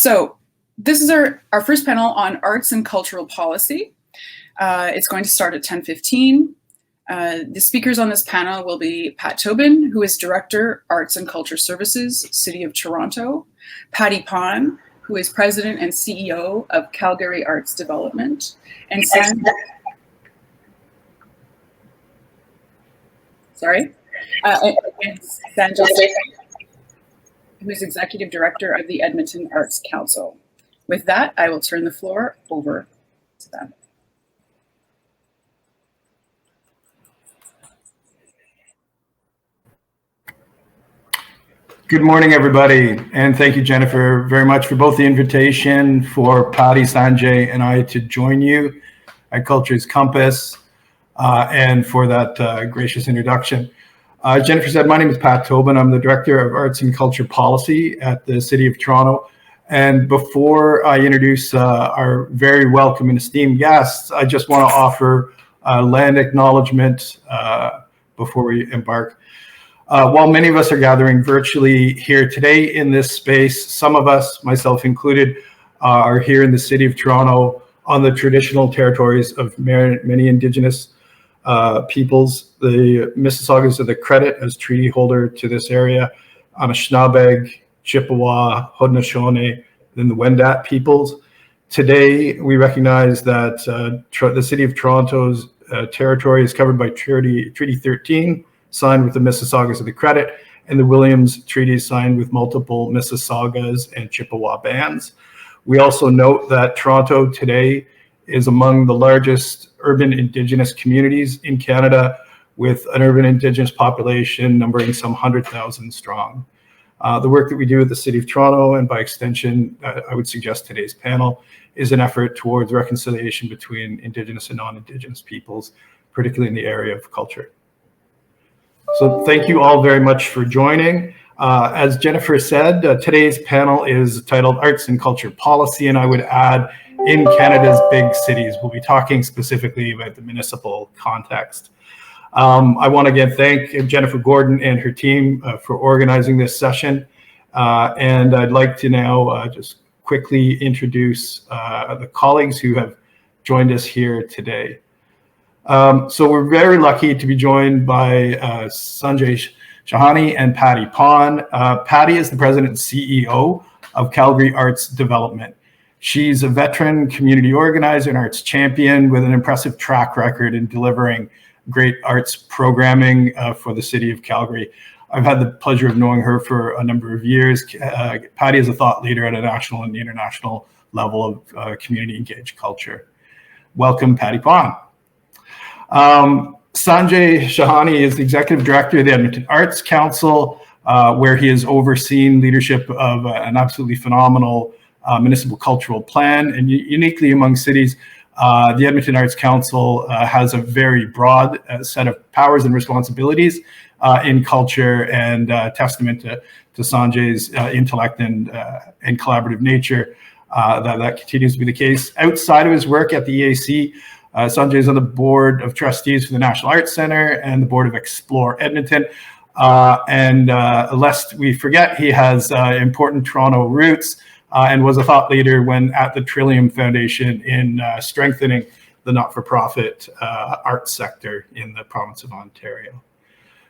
So this is our first panel on arts and cultural policy. It's going to start at 10:15. The speakers on this panel will be Pat Tobin, who is Director, Arts and Culture Services, City of Toronto, Patti, who is President and CEO of Calgary Arts Development, and Sanjay, who is Executive Director of the Edmonton Arts Council. With that, I will turn the floor over to them. Good morning, everybody, and thank you, Jennifer, very much for both the invitation for Patti, Sanjay, and I to join you at Culture's Compass, and for that gracious introduction. As Jennifer said, my name is Pat Tobin. I'm the Director of Arts and Culture Policy at the City of Toronto. And before I introduce our very welcome and esteemed guests, I just want to offer a land acknowledgement before we embark. While many of us are gathering virtually here today in this space, some of us, myself included, are here in the City of Toronto on the traditional territories of many Indigenous peoples. The Mississaugas of the Credit as treaty holder to this area, Anishinaabe, Chippewa, Haudenosaunee, and the Wendat peoples. Today, we recognize that the City of Toronto's territory is covered by Treaty 13, signed with the Mississaugas of the Credit, and the Williams Treaty signed with multiple Mississaugas and Chippewa bands. We also note that Toronto today is among the largest urban Indigenous communities in Canada, with an urban Indigenous population numbering some 100,000 strong. The work that we do at the City of Toronto, and by extension, I would suggest today's panel, is an effort towards reconciliation between Indigenous and non-Indigenous peoples, particularly in the area of culture. So thank you all very much for joining. As Jennifer said, today's panel is titled Arts and Culture Policy, and I would add, in Canada's big cities. We'll be talking specifically about the municipal context. I want to again thank Jennifer Gordon and her team for organizing this session. And I'd like to now just quickly introduce the colleagues who have joined us here today. So we're very lucky to be joined by Sanjay, Shahani, and Patti. Patti is the President and CEO of Calgary Arts Development. She's a veteran community organizer and arts champion with an impressive track record in delivering great arts programming for the City of Calgary. I've had the pleasure of knowing her for a number of years. Patti is a thought leader at a national and international level of community engaged culture. Welcome, Patti. Sanjay Shahani is the Executive Director of the Edmonton Arts Council, where he has overseen leadership of an absolutely phenomenal municipal cultural plan. And uniquely among cities, the Edmonton Arts Council has a very broad set of powers and responsibilities in culture, and testament to Sanjay's intellect and collaborative nature, that continues to be the case. Outside of his work at the EAC, Sanjay is on the board of trustees for the National Arts Centre and the board of Explore Edmonton. And lest we forget, he has important Toronto roots and was a thought leader when at the Trillium Foundation in strengthening the not-for-profit arts sector in the province of Ontario.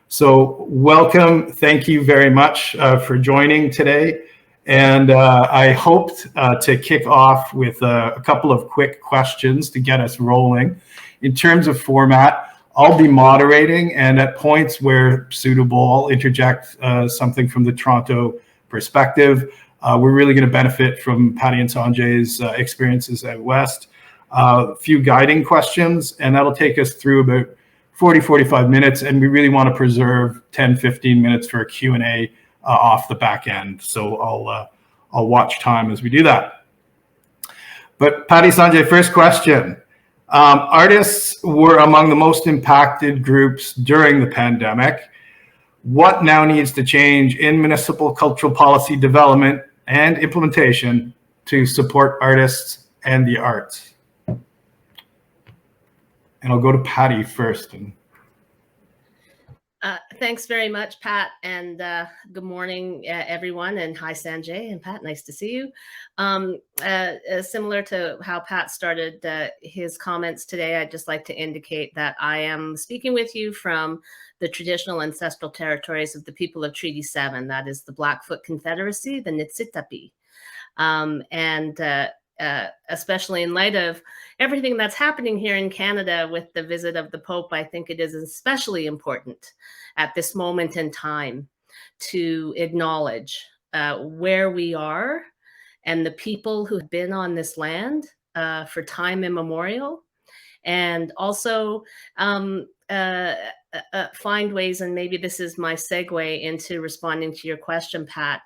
So welcome, thank you very much for joining today. And I hoped to kick off with a couple of quick questions to get us rolling. In terms of format, I'll be moderating, and at points where suitable, I'll interject something from the Toronto perspective. We're really going to benefit from Patti and Sanjay's experiences out west. A few guiding questions, and that'll take us through about 40-45 minutes, and we really want to preserve 10-15 minutes for a Q&A off the back end. So I'll watch time as we do that. But Patti, Sanjay, first question. Artists were among the most impacted groups during the pandemic. What now needs to change in municipal cultural policy development and implementation to support artists and the arts? And I'll go to Patti first. Thanks very much, Pat, and good morning, everyone, and hi, Sanjay and Pat, nice to see you. Similar to how Pat started his comments today, I'd just like to indicate that I am speaking with you from the traditional ancestral territories of the people of Treaty 7, that is the Blackfoot Confederacy, the Niitsitapi. Especially in light of everything that's happening here in Canada with the visit of the Pope, I think it is especially important at this moment in time to acknowledge where we are and the people who have been on this land for time immemorial, and also find ways, and maybe this is my segue into responding to your question, Pat,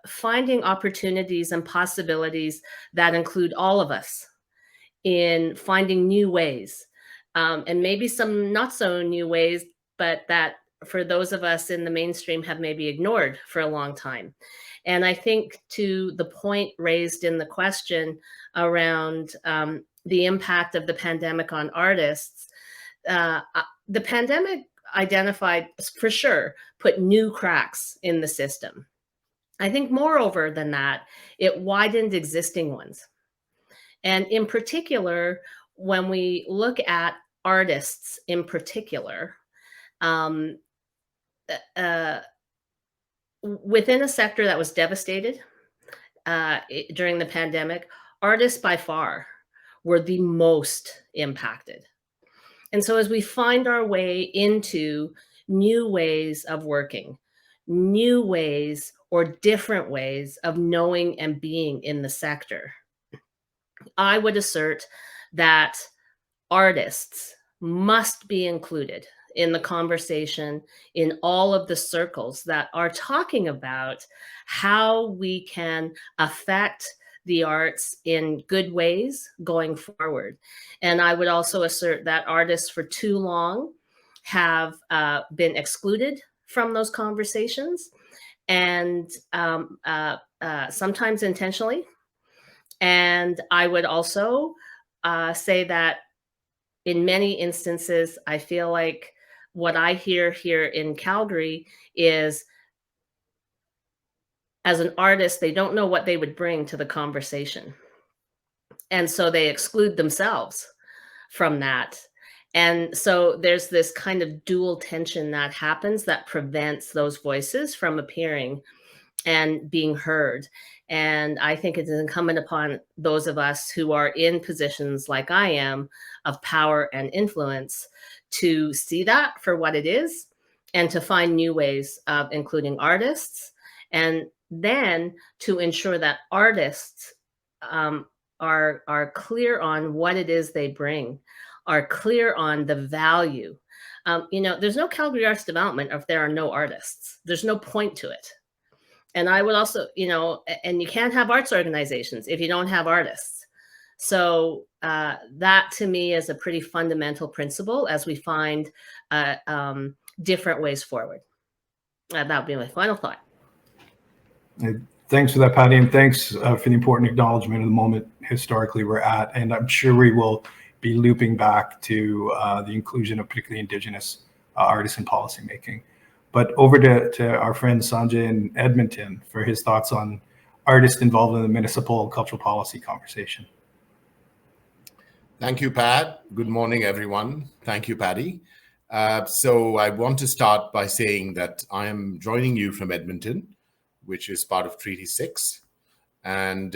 finding opportunities and possibilities that include all of us in finding new ways, and maybe some not so new ways, but that for those of us in the mainstream have maybe ignored for a long time. And I think to the point raised in the question around the impact of the pandemic on artists, the pandemic identified, for sure, put new cracks in the system. I think moreover than that, it widened existing ones. And in particular, when we look at artists in particular, within a sector that was devastated during the pandemic, artists by far were the most impacted. And so as we find our way into new ways of working, new ways or different ways of knowing and being in the sector, I would assert that artists must be included in the conversation in all of the circles that are talking about how we can affect the arts in good ways going forward. And I would also assert that artists for too long have been excluded from those conversations, and sometimes intentionally. And I would also say that in many instances, I feel like what I hear here in Calgary is, as an artist, they don't know what they would bring to the conversation. And so they exclude themselves from that. And so there's this kind of dual tension that happens that prevents those voices from appearing and being heard. And I think it is incumbent upon those of us who are in positions like I am of power and influence to see that for what it is and to find new ways of including artists, and then to ensure that artists are clear on what it is they bring, are clear on the value. There's no Calgary arts development if there are no artists. There's no point to it. And I would also, and you can't have arts organizations if you don't have artists. So that to me is a pretty fundamental principle as we find different ways forward. That would be my final thought. Thanks for that, Patti, and thanks for the important acknowledgement of the moment historically we're at. And I'm sure we will be looping back to the inclusion of particularly Indigenous artists in policymaking. But over to our friend Sanjay in Edmonton for his thoughts on artists involved in the municipal cultural policy conversation. Thank you, Pat. Good morning, everyone. Thank you, Patti. So I want to start by saying that I am joining you from Edmonton, which is part of Treaty 6. And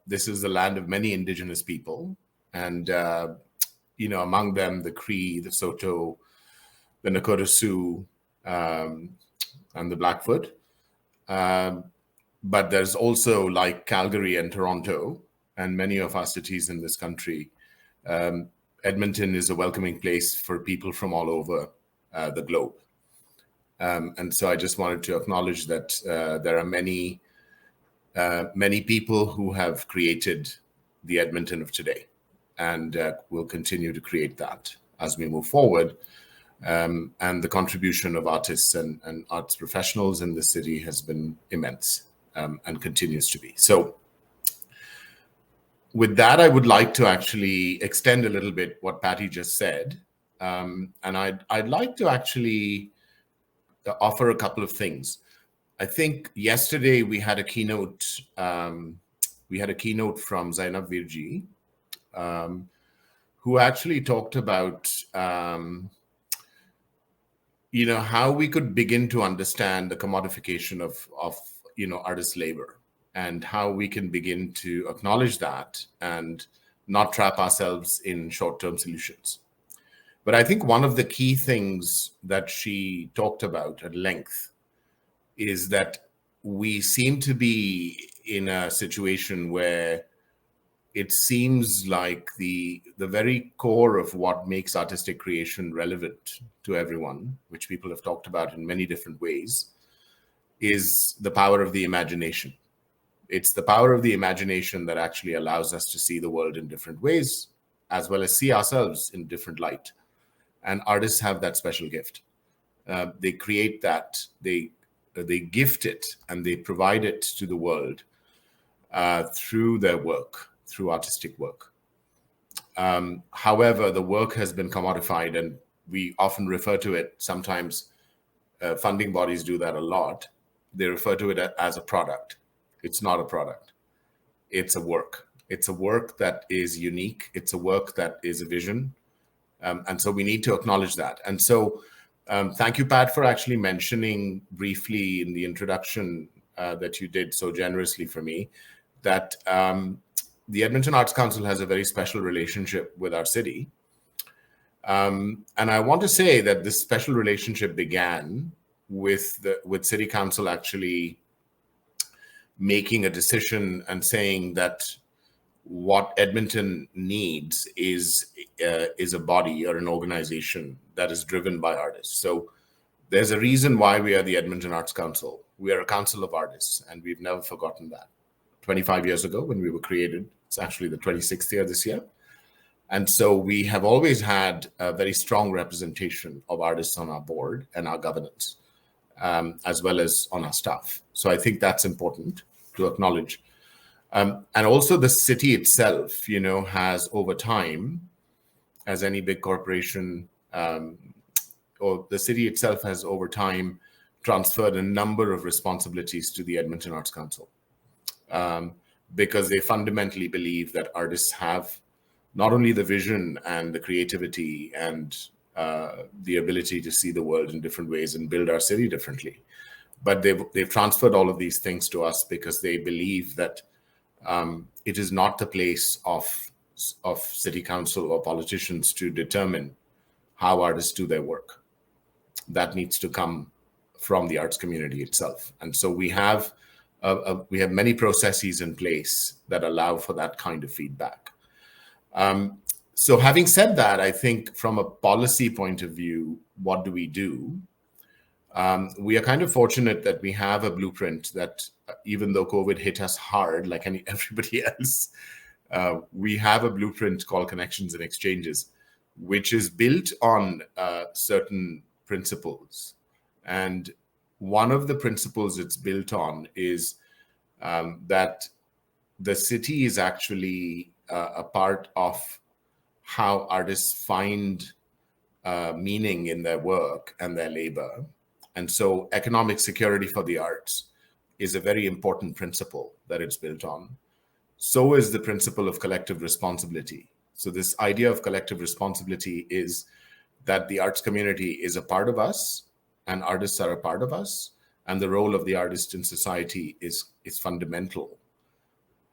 this is the land of many Indigenous people. And, among them, the Cree, the Saulteaux, the Nakota Sioux, and the Blackfoot. But there's also, like Calgary and Toronto, and many of our cities in this country, Edmonton is a welcoming place for people from all over the globe. And so I just wanted to acknowledge that there are many people who have created the Edmonton of today, and will continue to create that as we move forward. And the contribution of artists and arts professionals in the city has been immense, and continues to be. So with that, I would like to actually extend a little bit what Patti just said, And I'd like to actually offer a couple of things. I think yesterday we had a keynote. We had a keynote from Zainab Virji, who actually talked about how we could begin to understand the commodification of artist labor, and how we can begin to acknowledge that and not trap ourselves in short-term solutions. But I think one of the key things that she talked about at length is that we seem to be in a situation where it seems like the very core of what makes artistic creation relevant to everyone, which people have talked about in many different ways, is the power of the imagination. It's the power of the imagination that actually allows us to see the world in different ways, as well as see ourselves in different light. And artists have that special gift. They create that, they gift it, and they provide it to the world through their work, through artistic work. However, the work has been commodified, and we often refer to it, sometimes funding bodies do that a lot. They refer to it as a product. It's not a product. It's a work. It's a work that is unique. It's a work that is a vision. And so we need to acknowledge that. And so thank you, Pat, for actually mentioning briefly in the introduction that you did so generously for me, that the Edmonton Arts Council has a very special relationship with our city. And I want to say that this special relationship began with City Council actually making a decision and saying that what Edmonton needs is a body or an organization that is driven by artists. So there's a reason why we are the Edmonton Arts Council. We are a council of artists, and we've never forgotten that. 25 years ago when we were created, it's actually the 26th year this year. And so we have always had a very strong representation of artists on our board and our governance, as well as on our staff. So I think that's important to acknowledge. And also the city itself, has over time, as any big corporation, or the city itself has over time transferred a number of responsibilities to the Edmonton Arts Council, because they fundamentally believe that artists have not only the vision and the creativity and the ability to see the world in different ways and build our city differently, but they've transferred all of these things to us because they believe that it is not the place of city council or politicians to determine how artists do their work. That needs to come from the arts community itself. And so we have many processes in place that allow for that kind of feedback. So having said that, I think from a policy point of view, what do we do? We are kind of fortunate that we have a blueprint that, even though COVID hit us hard, like everybody else, we have a blueprint called Connections and Exchanges, which is built on certain principles. And one of the principles it's built on is that the city is actually a part of how artists find meaning in their work and their labor. And so economic security for the arts is a very important principle that it's built on. So is the principle of collective responsibility. So this idea of collective responsibility is that the arts community is a part of us and artists are a part of us. And the role of the artist in society is fundamental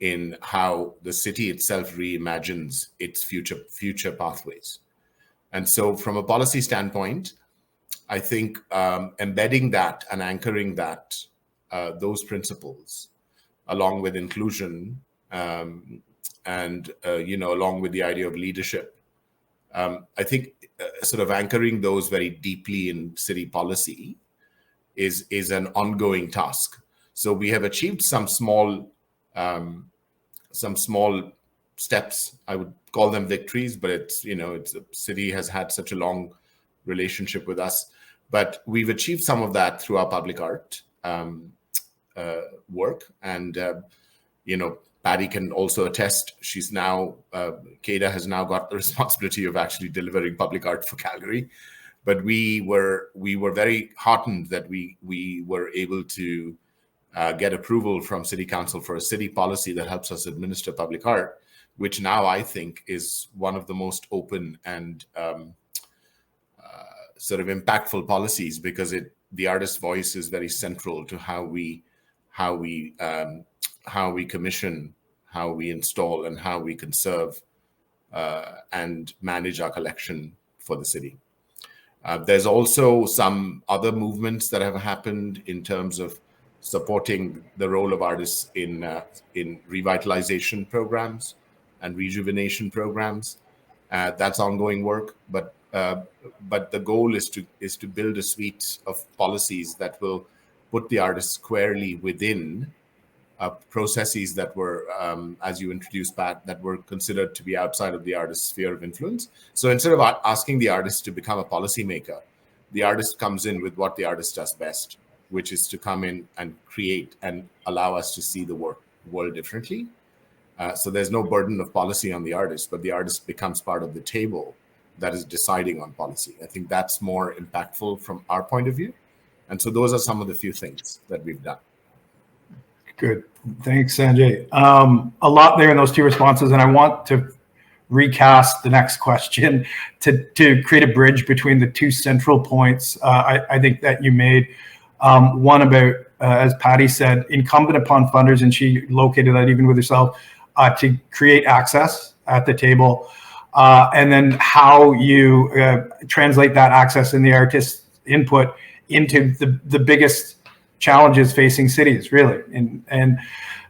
in how the city itself reimagines its future pathways. And so from a policy standpoint, I think embedding that and anchoring that, those principles, along with inclusion and along with the idea of leadership, I think sort of anchoring those very deeply in city policy is an ongoing task. So we have achieved some small steps. I would call them victories, but it's the city has had such a long relationship with us. But we've achieved some of that through our public art work. And, Patti can also attest. She's now, Kada has now got the responsibility of actually delivering public art for Calgary. But we were very heartened that we were able to get approval from City Council for a city policy that helps us administer public art, which now I think is one of the most open and sort of impactful policies, because the artist's voice is very central to how we commission, how we install, and how we conserve and manage our collection for the city. There's also some other movements that have happened in terms of supporting the role of artists in revitalization programs and rejuvenation programs. That's ongoing work, but the goal is to build a suite of policies that will put the artists squarely within processes that were, as you introduced, Pat, that were considered to be outside of the artist's sphere of influence. So instead of asking the artist to become a policymaker, the artist comes in with what the artist does best, which is to come in and create and allow us to see the world differently. So there's no burden of policy on the artist, but the artist becomes part of the table that is deciding on policy. I think that's more impactful from our point of view. And so those are some of the few things that we've done. Good. Thanks, Sanjay. A lot there in those two responses, and I want to recast the next question to create a bridge between the two central points I think that you made. One about, as Patti said, incumbent upon funders, and she located that even with herself, to create access at the table, and then how you translate that access and the artist's input into the biggest challenges facing cities, really. And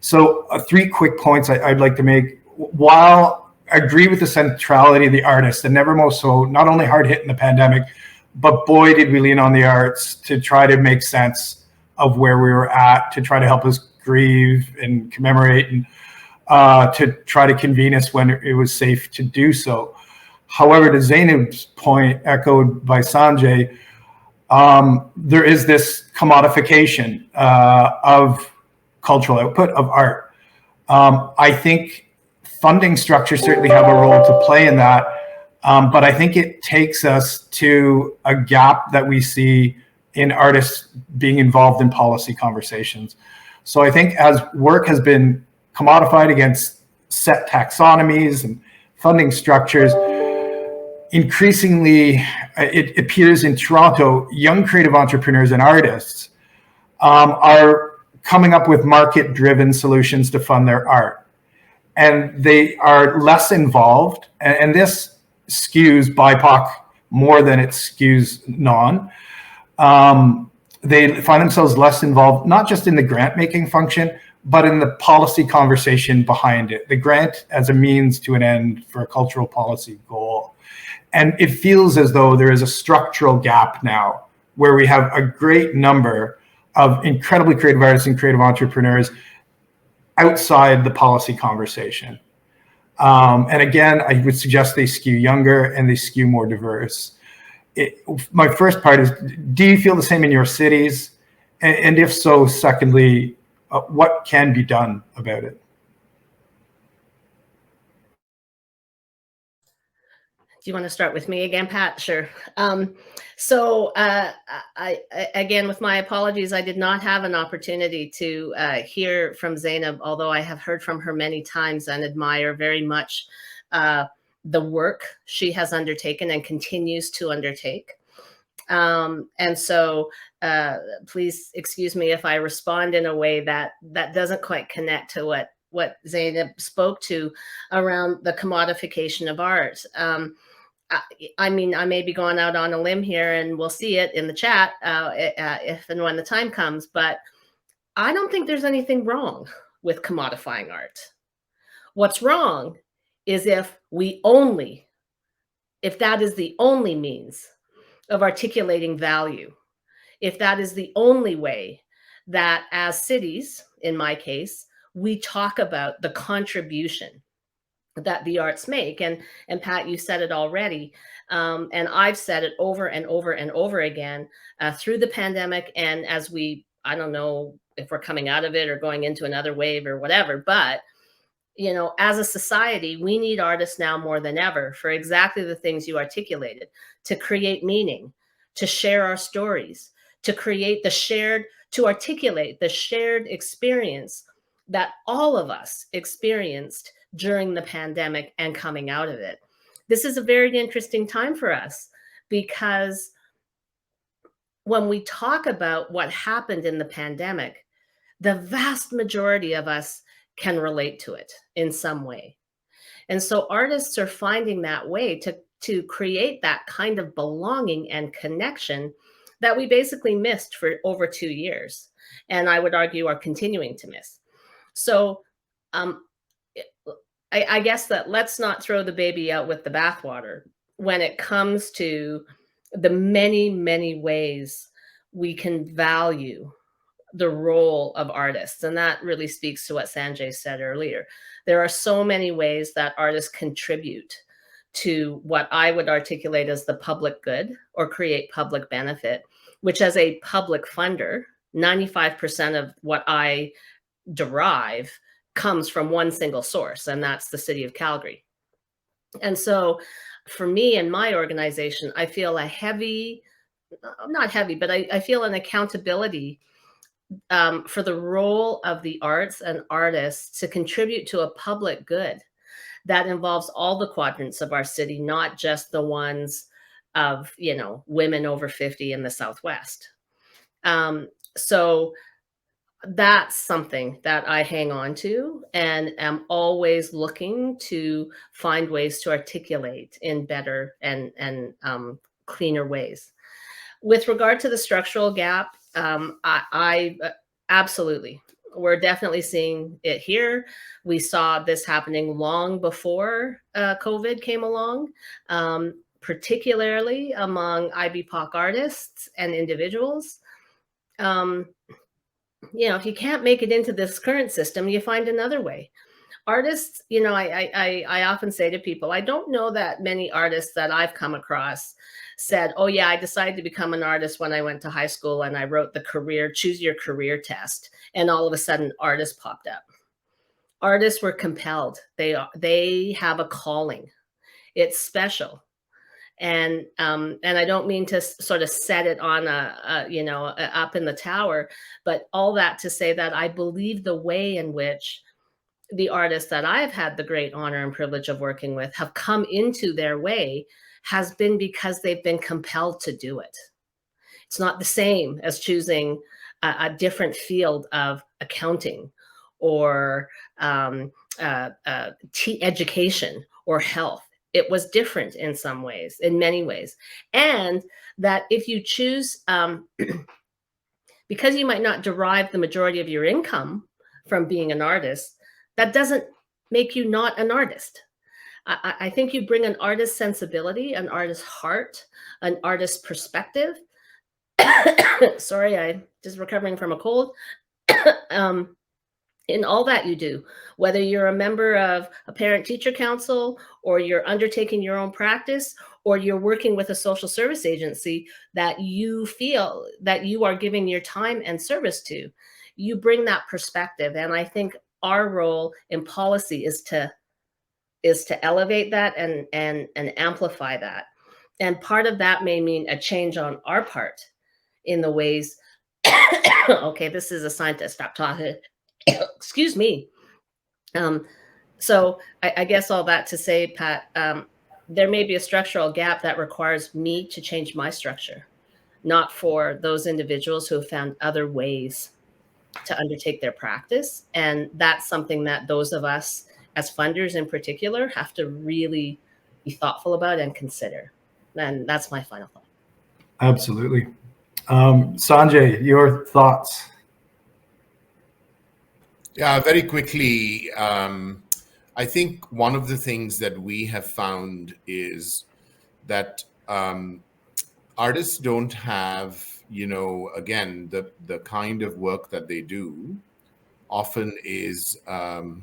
so three quick points I'd like to make. While I agree with the centrality of the artist, and never more so, not only hard hit in the pandemic, but boy, did we lean on the arts to try to make sense of where we were at, to try to help us grieve and commemorate, and to try to convene us when it was safe to do so. However, to Zainab's point, echoed by Sanjay, there is this commodification of cultural output, of art. I think funding structures certainly have a role to play in that, but I think it takes us to a gap that we see in artists being involved in policy conversations. So I think as work has been commodified against set taxonomies and funding structures, increasingly it appears in Toronto, young creative entrepreneurs and artists are coming up with market-driven solutions to fund their art. And they are less involved, and this skews BIPOC more than it skews non. They find themselves less involved, not just in the grant-making function, but in the policy conversation behind it. The grant as a means to an end for a cultural policy goal. And it feels as though there is a structural gap now where we have a great number of incredibly creative artists and creative entrepreneurs outside the policy conversation. And again, I would suggest they skew younger and they skew more diverse. My first part is, do you feel the same in your cities? And if so, secondly, what can be done about it? Do you want to start with me again, Pat? Sure. I again, with my apologies, I did not have an opportunity to hear from Zainab, although I have heard from her many times and admire very much the work she has undertaken and continues to undertake. And so please excuse me if I respond in a way that doesn't quite connect to what Zainab spoke to around the commodification of art. I mean, I may be going out on a limb here, and we'll see it in the chat if and when the time comes, but I don't think there's anything wrong with commodifying art. What's wrong is if that is the only means of articulating value, if that is the only way that as cities, in my case, we talk about the contribution that the arts make. And Pat, you said it already, and I've said it over and over and over again through the pandemic. And as I don't know if we're coming out of it or going into another wave or whatever, but you know, as a society, we need artists now more than ever for exactly the things you articulated, to create meaning, to share our stories, to create the shared, to articulate the shared experience that all of us experienced during the pandemic and coming out of it. This is a very interesting time for us, because when we talk about what happened in the pandemic, the vast majority of us can relate to it in some way. And so artists are finding that way to create that kind of belonging and connection that we basically missed for over 2 years. And I would argue are continuing to miss. So I guess that let's not throw the baby out with the bathwater when it comes to the many, many ways we can value the role of artists. And that really speaks to what Sanjay said earlier. There are so many ways that artists contribute to what I would articulate as the public good or create public benefit, which as a public funder, 95% of what I derive comes from one single source, and that's the city of Calgary. And so for me and my organization, I feel a heavy, not heavy, but I feel an accountability for the role of the arts and artists to contribute to a public good that involves all the quadrants of our city, not just the ones of, you know, women over 50 in the Southwest. So that's something that I hang on to and am always looking to find ways to articulate in better and cleaner ways. With regard to the structural gap, I absolutely, we're definitely seeing it here. We saw this happening long before COVID came along, particularly among IBPOC artists and individuals. You know, if you can't make it into this current system, you find another way. Artists, you know, I often say to people, I don't know that many artists that I've come across said, oh yeah, I decided to become an artist when I went to high school and I wrote the choose your career test. And all of a sudden artists popped up. Artists were compelled. They have a calling. It's special. And I don't mean to sort of set it on up in the tower, but all that to say that I believe the way in which the artists that I've had the great honor and privilege of working with have come into their way has been because they've been compelled to do it. It's not the same as choosing a different field of accounting or education or health. It was different in some ways, in many ways. And that if you choose, because you might not derive the majority of your income from being an artist, that doesn't make you not an artist. I think you bring an artist sensibility, an artist heart, an artist perspective. Sorry, I'm just recovering from a cold. In all that you do, whether you're a member of a parent-teacher council or you're undertaking your own practice or you're working with a social service agency that you feel that you are giving your time and service to, you bring that perspective. And I think our role in policy is to elevate that and amplify that. And part of that may mean a change on our part in the ways, okay, this is a sign to stop talking. Excuse me. So I guess all that to say, Pat, there may be a structural gap that requires me to change my structure, not for those individuals who have found other ways to undertake their practice. And that's something that those of us as funders in particular have to really be thoughtful about and consider. And that's my final thought. Absolutely. Sanjay, your thoughts? Yeah, very quickly. I think one of the things that we have found is that artists don't have, again, the kind of work that they do often is, often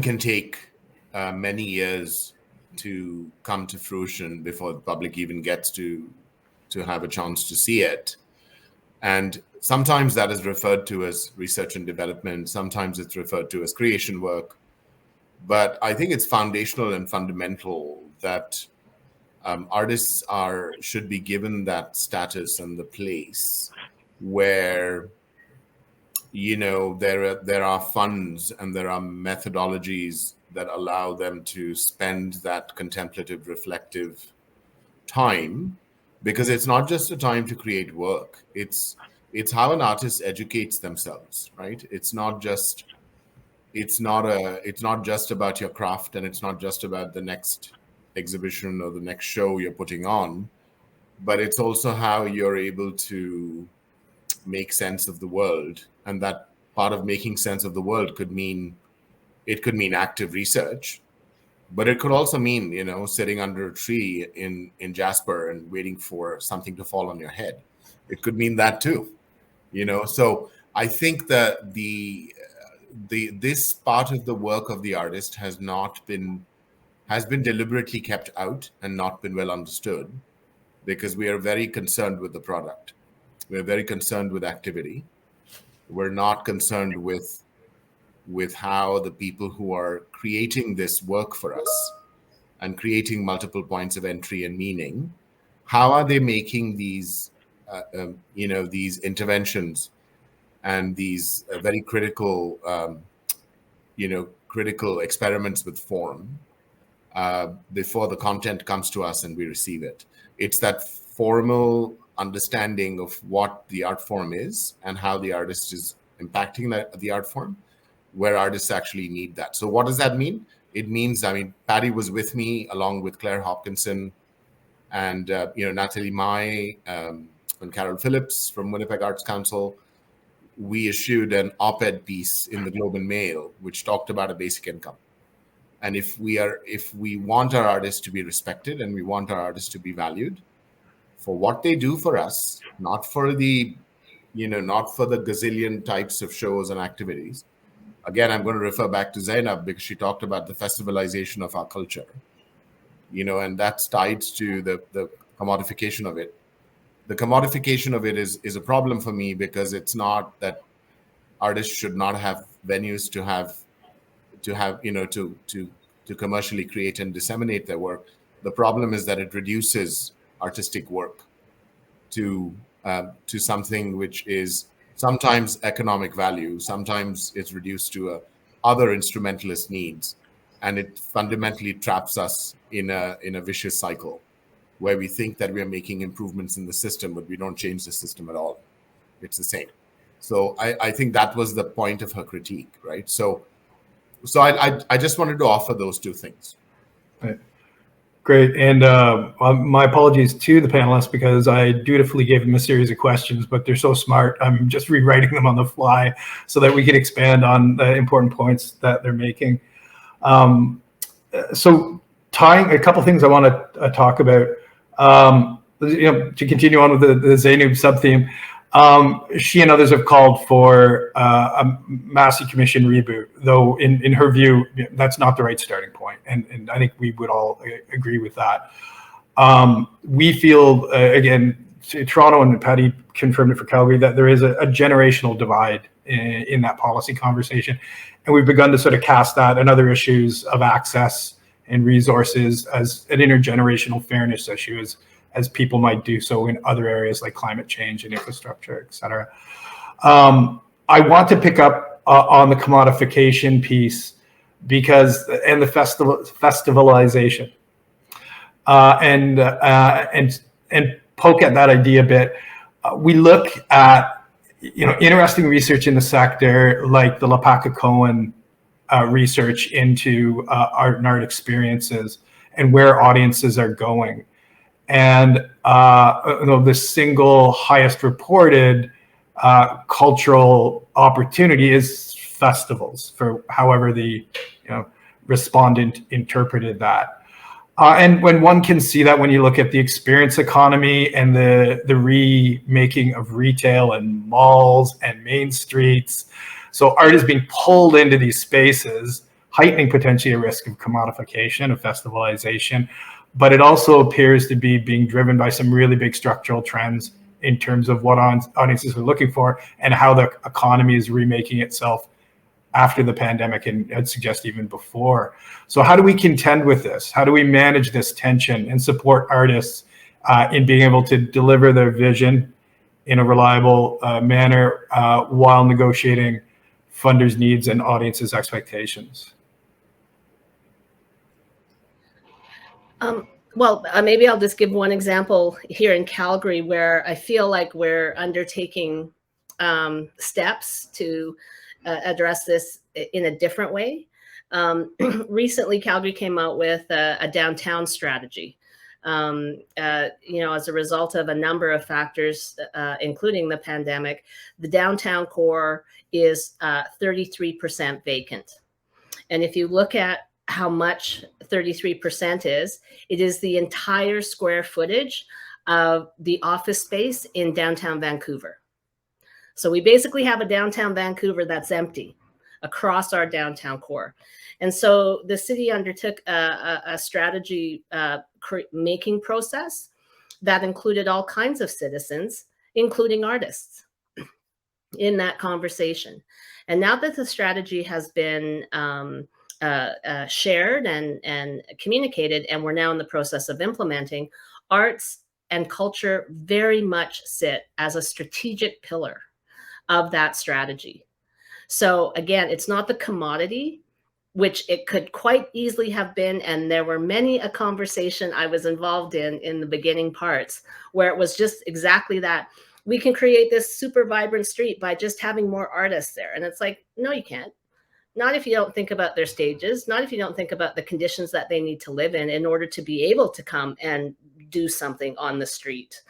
can take many years to come to fruition before the public even gets to have a chance to see it. And Sometimes that is referred to as research and development. Sometimes it's referred to as creation work. But I think it's foundational and fundamental that artists should be given that status and the place where, you know, there are funds and there are methodologies that allow them to spend that contemplative, reflective time, because it's not just a time to create work. It's how an artist educates themselves, right? It's not just about your craft, and it's not just about the next exhibition or the next show you're putting on, but it's also how you're able to make sense of the world. And that part of making sense of the world could mean active research, but it could also mean, you know, sitting under a tree in Jasper and waiting for something to fall on your head. It could mean that too, you know. So I think that this part of the work of the artist has been deliberately kept out and not been well understood, because we are very concerned with the product. We're very concerned with activity. We're not concerned with how the people who are creating this work for us and creating multiple points of entry and meaning, how are they making these these interventions and these very critical critical experiments with form before the content comes to us and we receive it. It's that formal understanding of what the art form is and how the artist is impacting the art form, where artists actually need that. So what does that mean? It means, Patti was with me along with Claire Hopkinson and Natalie Mai and Carol Phillips from Winnipeg Arts Council. We issued an op-ed piece in the Globe and Mail which talked about a basic income. And if we want our artists to be respected and we want our artists to be valued for what they do for us, not for the gazillion types of shows and activities. Again, I'm going to refer back to Zainab because she talked about the festivalization of our culture, and that's tied to the commodification of it. The commodification of it is a problem for me, because it's not that artists should not have venues to commercially create and disseminate their work. The problem is that it reduces artistic work to something which is sometimes economic value, sometimes it's reduced to other instrumentalist needs, and it fundamentally traps us in a vicious cycle where we think that we are making improvements in the system, but we don't change the system at all. It's the same. So I think that was the point of her critique, right? So I just wanted to offer those two things. Right. Great. And my apologies to the panelists, because I dutifully gave them a series of questions, but they're so smart. I'm just rewriting them on the fly so that we can expand on the important points that they're making. So tying a couple things I want to talk about, to continue on with the Zainab sub-theme. She and others have called for a Massey Commission reboot, though in her view, that's not the right starting point. And I think we would all agree with that. We feel, again, Toronto, and Patti confirmed it for Calgary, that there is a generational divide in that policy conversation. And we've begun to sort of cast that and other issues of access and resources as an intergenerational fairness issue, as people might do so in other areas like climate change and infrastructure, et cetera. I want to pick up on the commodification piece and the festivalization, and poke at that idea a bit. We look at interesting research in the sector, like the Lapaka Cohen research into art and art experiences and where audiences are going. And the single highest reported cultural opportunity is festivals, for however the respondent interpreted that. And when one can see that when you look at the experience economy and the remaking of retail and malls and main streets, so art is being pulled into these spaces, heightening potentially a risk of commodification, of festivalization. But it also appears to be being driven by some really big structural trends in terms of what audiences are looking for and how the economy is remaking itself after the pandemic, and I'd suggest even before. So how do we contend with this? How do we manage this tension and support artists in being able to deliver their vision in a reliable manner while negotiating funders' needs and audiences' expectations? Well, maybe I'll just give one example here in Calgary where I feel like we're undertaking steps to address this in a different way. Recently, Calgary came out with a downtown strategy. As a result of a number of factors, including the pandemic, the downtown core is 33% vacant. And if you look at how much 33% is, it is the entire square footage of the office space in downtown Vancouver. So we basically have a downtown Vancouver that's empty across our downtown core. And so the city undertook a strategy making process that included all kinds of citizens, including artists, in that conversation. And now that the strategy has been shared and communicated, and we're now in the process of implementing, arts and culture very much sit as a strategic pillar of that strategy. So again, it's not the commodity, which it could quite easily have been. And there were many a conversation I was involved in the beginning parts, where it was just exactly that. We can create this super vibrant street by just having more artists there. And it's like, no, you can't. Not if you don't think about their stages, not if you don't think about the conditions that they need to live in order to be able to come and do something on the street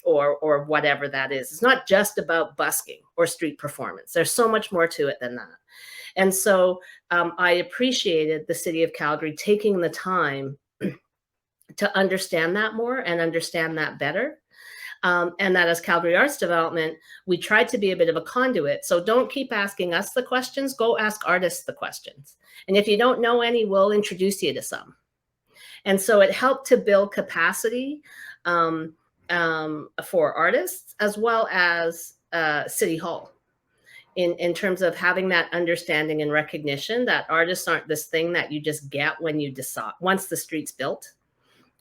or whatever that is. It's not just about busking or street performance. There's so much more to it than that. And so I appreciated the city of Calgary taking the time to understand that more and understand that better. And that as Calgary Arts Development, we tried to be a bit of a conduit. So don't keep asking us the questions, go ask artists the questions. And if you don't know any, we'll introduce you to some. And so it helped to build capacity for artists as well as City Hall in terms of having that understanding and recognition that artists aren't this thing that you just get when you decide, once the street's built,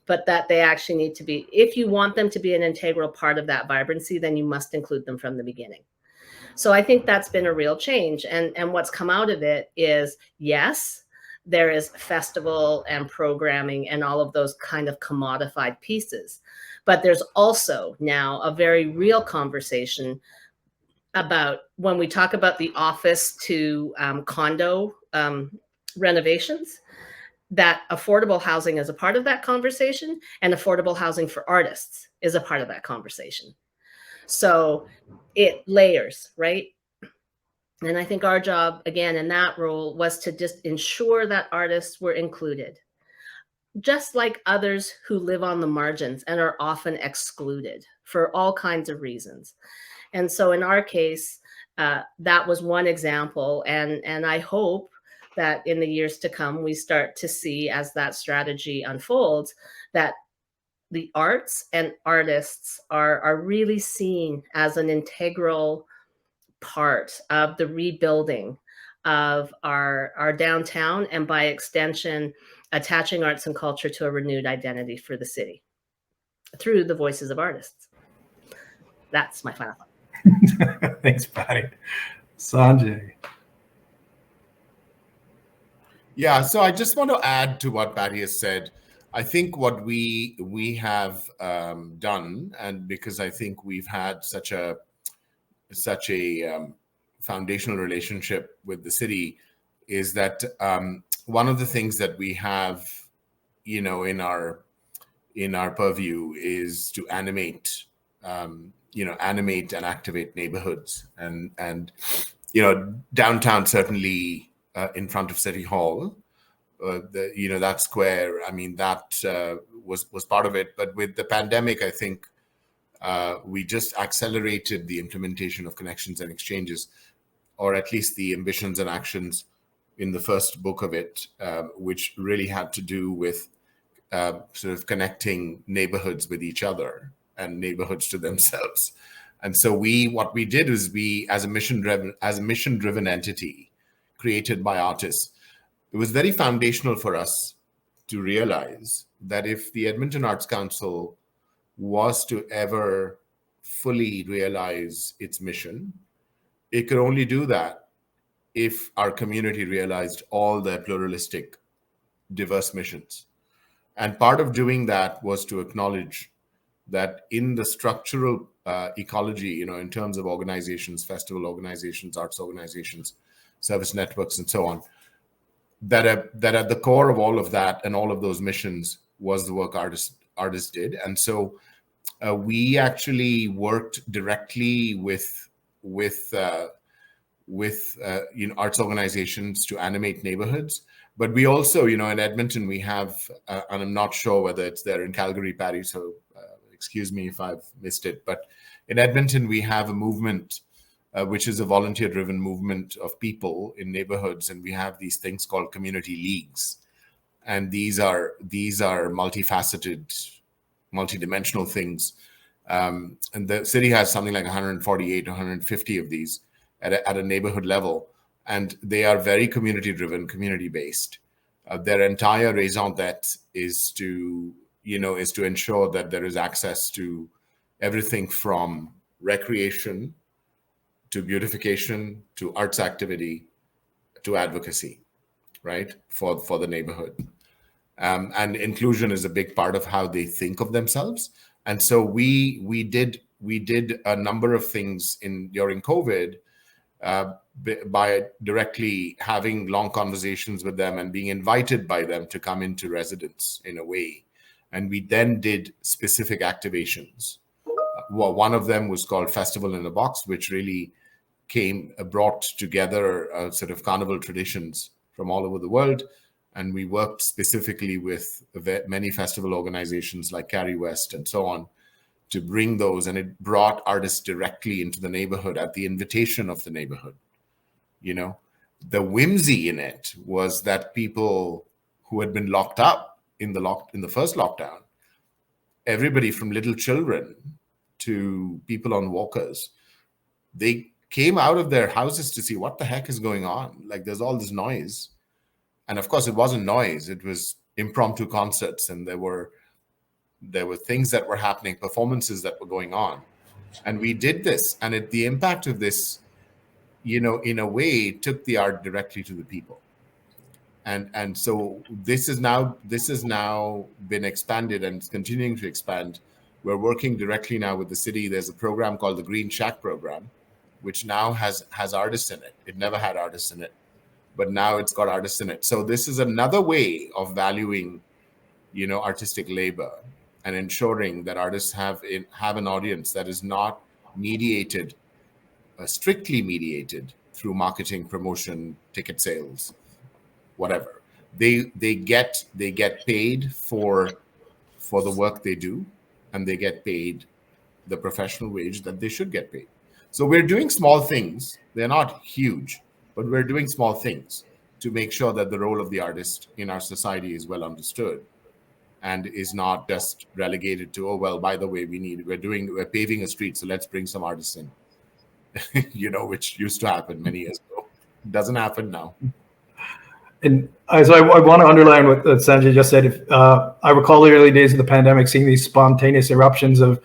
but that they actually need to be, if you want them to be an integral part of that vibrancy, then you must include them from the beginning. So I think that's been a real change. And what's come out of it is, yes, there is festival and programming and all of those kind of commodified pieces. But there's also now a very real conversation about when we talk about the office to condo renovations, that affordable housing is a part of that conversation, and affordable housing for artists is a part of that conversation. So it layers, right? And I think our job, again, in that role was to just ensure that artists were included, just like others who live on the margins and are often excluded for all kinds of reasons. And so in our case, that was one example. And I hope that in the years to come, we start to see, as that strategy unfolds, that the arts and artists are really seen as an integral part of the rebuilding of our downtown, and by extension, attaching arts and culture to a renewed identity for the city through the voices of artists. That's my final thought. Thanks, Patti. Sanjay. Yeah, so I just want to add to what Patti has said. I think what we have done, and because I think we've had such a foundational relationship with the city, is that one of the things that we have, in our purview is to animate and activate neighborhoods, and downtown, certainly in front of City Hall, that square. I mean, that was part of it. But with the pandemic, I think we just accelerated the implementation of connections and exchanges, or at least the ambitions and actions in the first book of it, which really had to do with sort of connecting neighborhoods with each other and neighborhoods to themselves. And so what we did is we, as a mission-driven entity created by artists, it was very foundational for us to realize that if the Edmonton Arts Council was to ever fully realize its mission, it could only do that if our community realized all their pluralistic, diverse missions. And part of doing that was to acknowledge that in the structural ecology, in terms of organizations, festival organizations, arts organizations, service networks, and so on, that at the core of all of that and all of those missions was the work artists did. And so we actually worked directly with arts organizations to animate neighborhoods. But we also, in Edmonton, we have, and I'm not sure whether it's there in Calgary, Patti, so excuse me if I've missed it, but in Edmonton, we have a movement, which is a volunteer-driven movement of people in neighborhoods, and we have these things called community leagues. And these are multifaceted, multidimensional things. And the city has something like 148, 150 of these at a neighborhood level. And they are very community-driven, community-based. Their entire raison d'etre is to ensure that there is access to everything from recreation to beautification to arts activity to advocacy, right, for the neighborhood. And inclusion is a big part of how they think of themselves. And so we did a number of things during COVID. By directly having long conversations with them and being invited by them to come into residence in a way. And we then did specific activations. Well, one of them was called Festival in a Box, which really brought together sort of carnival traditions from all over the world. And we worked specifically with many festival organizations like Carry West and so on to bring those, and it brought artists directly into the neighborhood at the invitation of the neighborhood. The whimsy in it was that people who had been locked up in the first lockdown, everybody from little children to people on walkers, they came out of their houses to see what the heck is going on. Like, there's all this noise. And of course, it wasn't noise. It was impromptu concerts, and there were things that were happening, performances that were going on. And we did this. And the impact of this, in a way, took the art directly to the people. And so this has now been expanded, and it's continuing to expand. We're working directly now with the city. There's a program called the Green Shack program, which now has artists in it. It never had artists in it, but now it's got artists in it. So this is another way of valuing, artistic labor and ensuring that artists have an audience that is not mediated, strictly mediated through marketing, promotion, ticket sales, whatever. They get paid for the work they do, and they get paid the professional wage that they should get paid. So we're doing small things. They're not huge, but we're doing small things to make sure that the role of the artist in our society is well understood and is not just relegated to, oh, well, by the way, we're paving a street, so let's bring some artists in, which used to happen many years ago. It doesn't happen now. And so I want to underline what Sanjay just said. I recall the early days of the pandemic, seeing these spontaneous eruptions of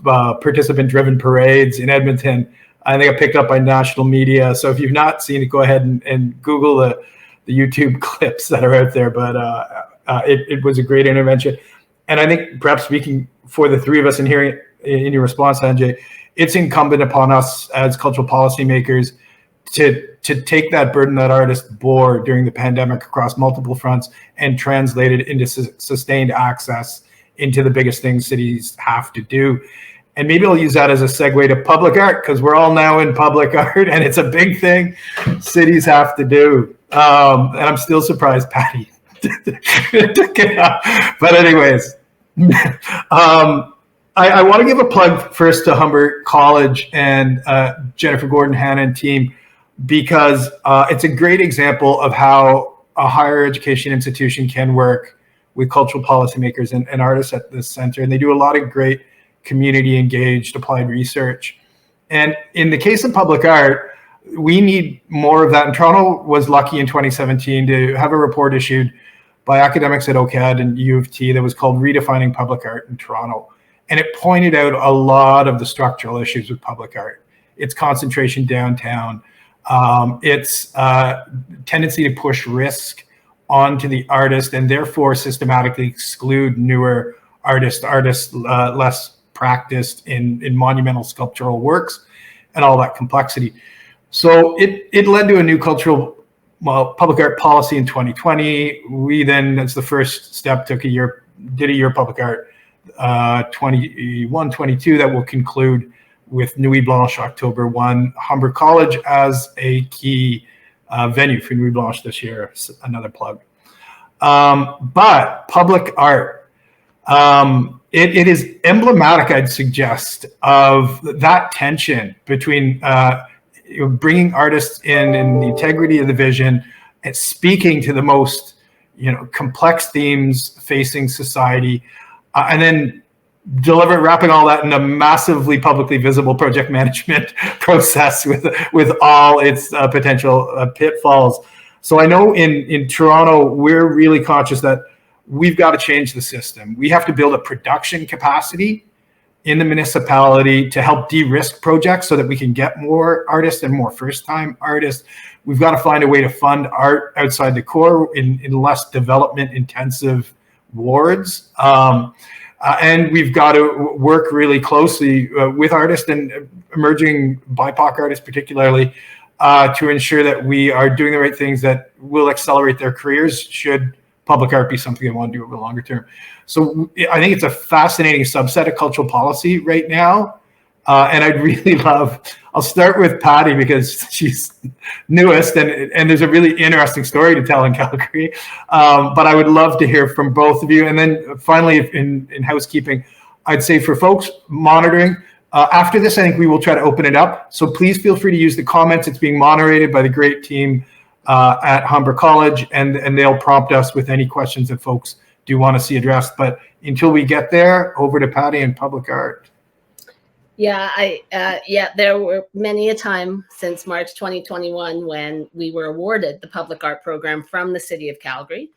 participant-driven parades in Edmonton. I think I picked up by national media. So if you've not seen it, go ahead and Google the YouTube clips that are out there. But it was a great intervention. And I think perhaps speaking for the three of us and hearing in your response, Sanjay, it's incumbent upon us as cultural policymakers to take that burden that artists bore during the pandemic across multiple fronts and translate it into sustained access into the biggest things cities have to do. And maybe I'll use that as a segue to public art, because we're all now in public art and it's a big thing cities have to do. And I'm still surprised Patti took it up. But anyways, I want to give a plug first to Humber College and Jennifer Gordon-Hanna and team, because it's a great example of how a higher education institution can work with cultural policymakers and artists at the center. And they do a lot of great community engaged applied research. And in the case of public art, we need more of that. And Toronto was lucky in 2017 to have a report issued by academics at OCAD and U of T that was called Redefining Public Art in Toronto. And it pointed out a lot of the structural issues with public art. Its concentration downtown, its tendency to push risk onto the artist and therefore systematically exclude newer artists less practiced in monumental sculptural works and all that complexity. So it led to a new public art policy in 2020. We then, as the first step, did a year of public art 21-22 that will conclude with Nuit Blanche October 1, Humber College as a key venue for Nuit Blanche this year. Another plug. But public art, it is emblematic, I'd suggest, of that tension between bringing artists in and the integrity of the vision and speaking to the most complex themes facing society, and then wrapping all that in a massively publicly visible project management process with all its potential pitfalls. So I know in Toronto, we're really conscious that we've got to change the system. We have to build a production capacity in the municipality to help de-risk projects so that we can get more artists and more first-time artists. We've got to find a way to fund art outside the core in less development-intensive wards. And we've got to work really closely with artists and emerging BIPOC artists particularly to ensure that we are doing the right things that will accelerate their careers should public art be something they want to do over the longer term. So I think it's a fascinating subset of cultural policy right now. And I'd really I'll start with Patti because she's newest and there's a really interesting story to tell in Calgary. But I would love to hear from both of you. And then finally, in housekeeping, I'd say for folks monitoring, after this, I think we will try to open it up. So please feel free to use the comments. It's being moderated by the great team at Humber College, and they'll prompt us with any questions that folks do want to see addressed. But until we get there, over to Patti and public art. Yeah, there were many a time since March 2021 when we were awarded the public art program from the city of Calgary.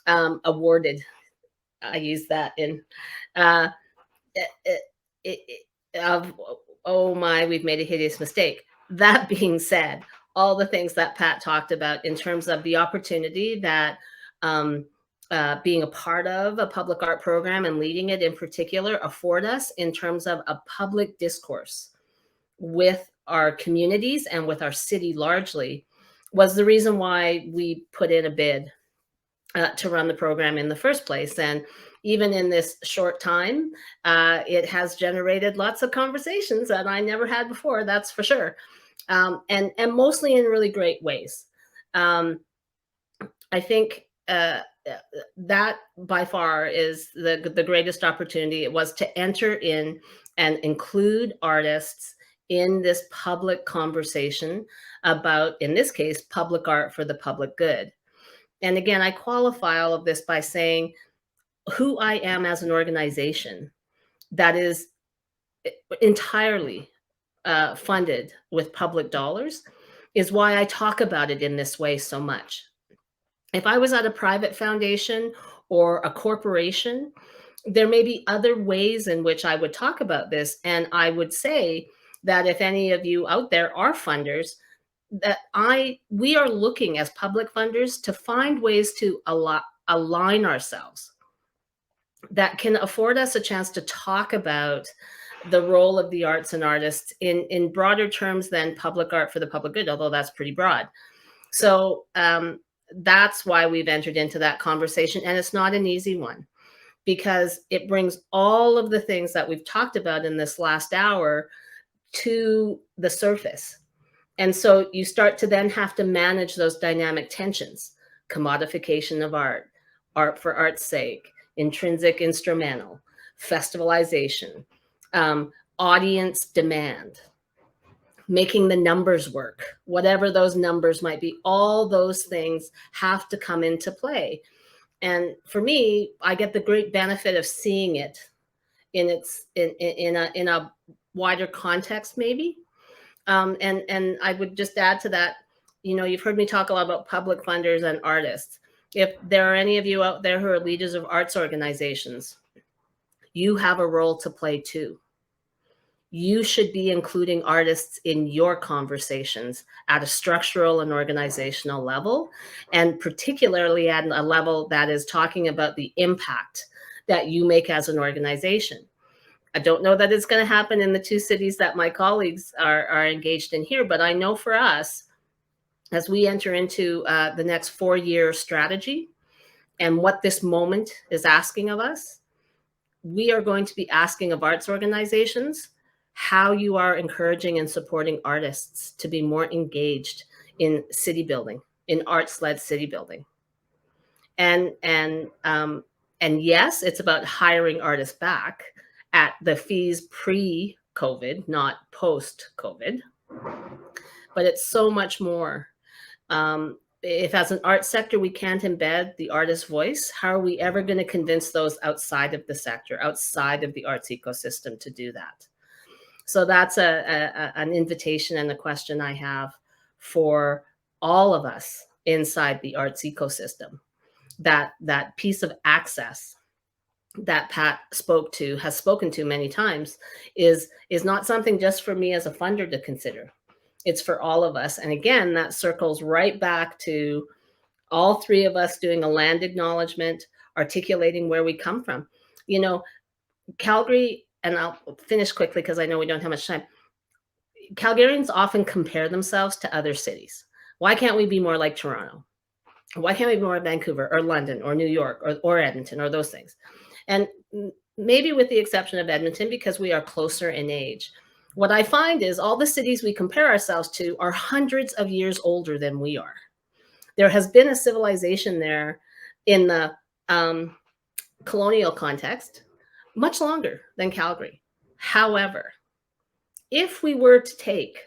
Awarded, I use that in, oh my, we've made a hideous mistake. That being said, all the things that Pat talked about in terms of the opportunity that being a part of a public art program and leading it in particular afford us in terms of a public discourse with our communities and with our city largely was the reason why we put in a bid to run the program in the first place. And even in this short time, it has generated lots of conversations that I never had before, that's for sure. And mostly in really great ways. I think that by far is the greatest opportunity. It was to enter in and include artists in this public conversation about, in this case, public art for the public good. And again, I qualify all of this by saying who I am as an organization that is entirely funded with public dollars is why I talk about it in this way so much. If I was at a private foundation or a corporation, there may be other ways in which I would talk about this. And I would say that if any of you out there are funders, that we are looking as public funders to find ways to align ourselves that can afford us a chance to talk about the role of the arts and artists in broader terms than public art for the public good, although that's pretty broad. So that's why we've entered into that conversation. And it's not an easy one because it brings all of the things that we've talked about in this last hour to the surface. And so you start to then have to manage those dynamic tensions: commodification of art, art for art's sake, intrinsic instrumental, festivalization, audience demand, making the numbers work, whatever those numbers might be. All those things have to come into play. And for me, I get the great benefit of seeing it in a wider context, maybe. And I would just add to that, you've heard me talk a lot about public funders and artists. If there are any of you out there who are leaders of arts organizations, you have a role to play too. You should be including artists in your conversations at a structural and organizational level, and particularly at a level that is talking about the impact that you make as an organization. I don't know that it's going to happen in the two cities that my colleagues are engaged in here, but I know for us, as we enter into the next 4-year strategy and what this moment is asking of us, we are going to be asking of arts organizations how you are encouraging and supporting artists to be more engaged in city building, in arts-led city building. And yes, it's about hiring artists back at the fees pre-COVID, not post-COVID. But it's so much more. If as an arts sector, we can't embed the artist's voice, how are we ever going to convince those outside of the sector, outside of the arts ecosystem to do that? So that's an invitation and a question I have for all of us inside the arts ecosystem. That piece of access that Pat has spoken to many times is not something just for me as a funder to consider. It's for all of us. And again, that circles right back to all three of us doing a land acknowledgement, articulating where we come from. Calgary, and I'll finish quickly because I know we don't have much time. Calgarians often compare themselves to other cities. Why can't we be more like Toronto? Why can't we be more like Vancouver or London or New York or Edmonton or those things? And maybe with the exception of Edmonton, because we are closer in age. What I find is all the cities we compare ourselves to are hundreds of years older than we are. There has been a civilization there in the colonial context, much longer than Calgary. However, if we were to take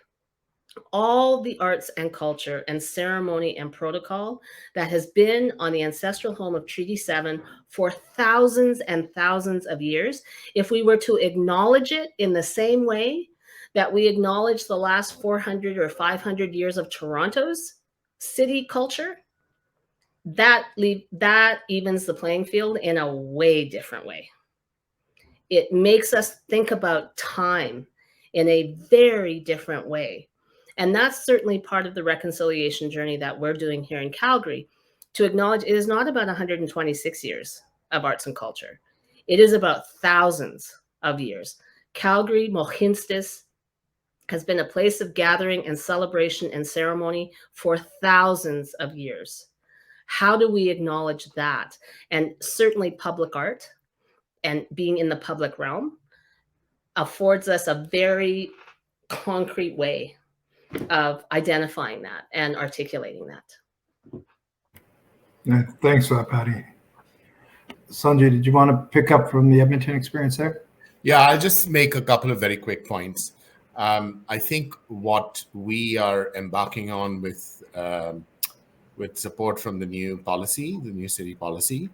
all the arts and culture and ceremony and protocol that has been on the ancestral home of Treaty 7 for thousands and thousands of years, if we were to acknowledge it in the same way that we acknowledge the last 400 or 500 years of Toronto's city culture, that evens the playing field in a way different way. It makes us think about time in a very different way. And that's certainly part of the reconciliation journey that we're doing here in Calgary, to acknowledge it is not about 126 years of arts and culture. It is about thousands of years. Calgary, Mohinstis, has been a place of gathering and celebration and ceremony for thousands of years. How do we acknowledge that? And certainly public art and being in the public realm affords us a very concrete way of identifying that and articulating that. Yeah, thanks for that, Patti. Sanjay, did you want to pick up from the Edmonton experience there? Yeah, I'll just make a couple of very quick points. I think what we are embarking on with support from the new policy, the new city policy,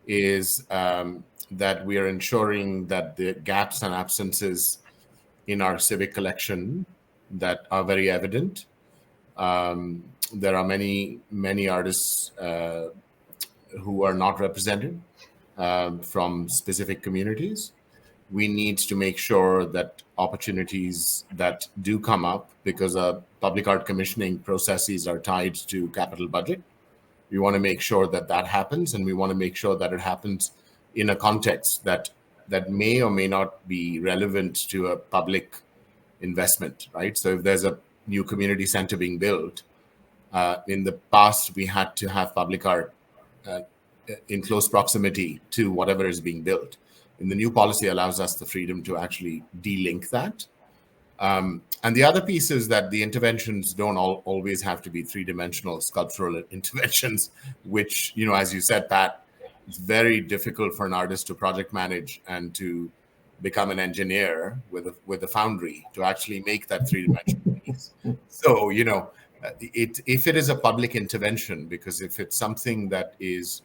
is that we are ensuring that the gaps and absences in our civic collection that are very evident. There are many artists who are not represented from specific communities. We need to make sure that opportunities that do come up, because public art commissioning processes are tied to capital budget, we want to make sure that that happens, and we want to make sure that it happens in a context that may or may not be relevant to a public investment, right? So if there's a new community center being built, in the past we had to have public art in close proximity to whatever is being built. And the new policy allows us the freedom to actually de-link that. And the other piece is that the interventions don't always have to be three-dimensional sculptural interventions, which, as you said, Pat, it's very difficult for an artist to project manage and to become an engineer with a foundry to actually make that three-dimensional piece. So, if it is a public intervention, because if it's something that is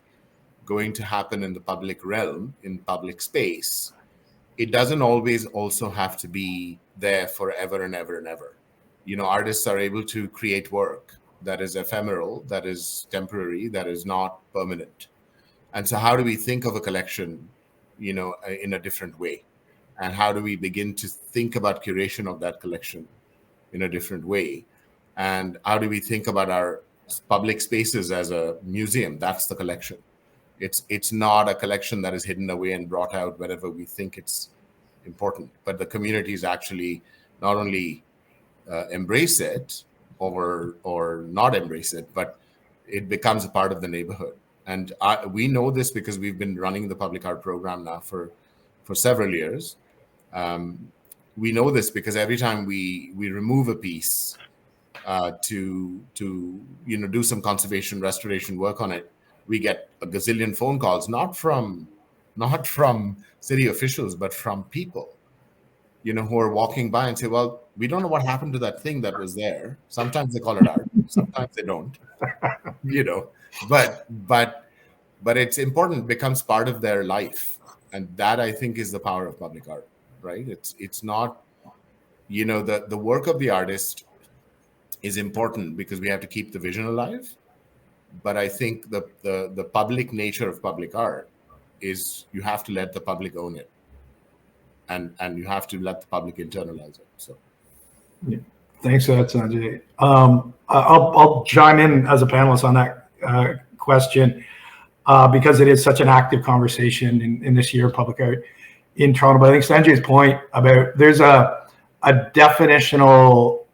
going to happen in the public realm, in public space, it doesn't always also have to be there forever and ever and ever. Artists are able to create work that is ephemeral, that is temporary, that is not permanent. And so how do we think of a collection, in a different way? And how do we begin to think about curation of that collection in a different way? And how do we think about our public spaces as a museum? That's the collection. It's not a collection that is hidden away and brought out wherever we think it's important, but the communities actually not only embrace it or not embrace it, but it becomes a part of the neighborhood. And we know this because we've been running the public art program now for several years. We know this because every time we remove a piece to do some conservation restoration work on it, we get a gazillion phone calls, not from city officials, but from people, who are walking by and say, well, we don't know what happened to that thing that was there. Sometimes they call it art, sometimes they don't, but it's important, becomes part of their life. And that, I think, is the power of public art, right? It's not, the work of the artist is important because we have to keep the vision alive. But I think the public nature of public art is you have to let the public own it, and you have to let the public internalize it. So, yeah. Thanks for that, Sanjay. I'll chime in as a panelist on that question because it is such an active conversation in this year of public art in Toronto. But I think Sanjay's point about there's a definitional